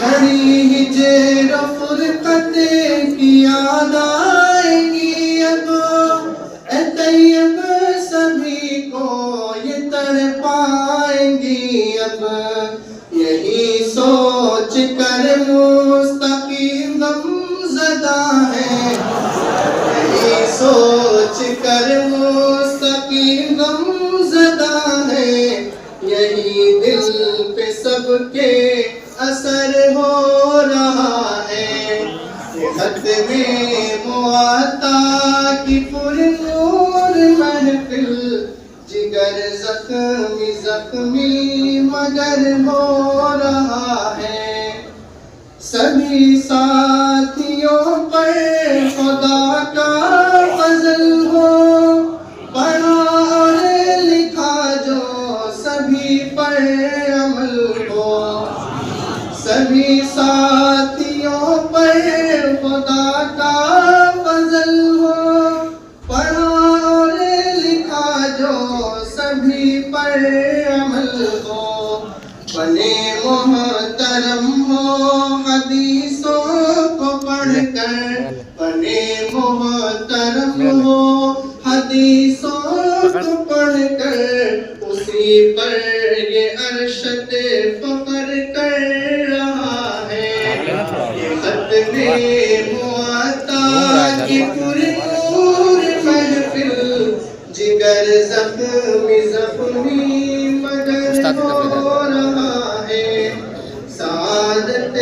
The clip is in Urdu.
گھڑی ہجر و فرقت کی یاد آئے گی اب، اے طیب سبھی کو یہ تڑپائیں گی اب، یہی سوچ کر مستقیم غم زدہ ہے، یہی سوچ کر مستقیم غم زدہ ہے، یہی دل پہ سب کے اثر ہو رہا ہے، یہ ختم مواتا کی پرنور محفل، جگر زخمی زخمی مگر ہو رہا ہے، سبھی ساتھیوں پر خدا کا فضل ہو، پڑھا اور لکھا جو سبھی پر عمل ہو، سبھی ساتھیوں پر خدا کا فضل ہو، پڑھا اور لکھا جو سبھی پر عمل ہو، بنے محترم ہو حدیثوں کو پڑھ کر، بنے محترم ہو حدیثوں کو پڑھ کر، اسی پر یہ ارشد فخر کر رہا ہے، یہ ختم مواتا کی پرنور محفل، جگر زخمی زخمی مگر ہو رہا ہے، سعادت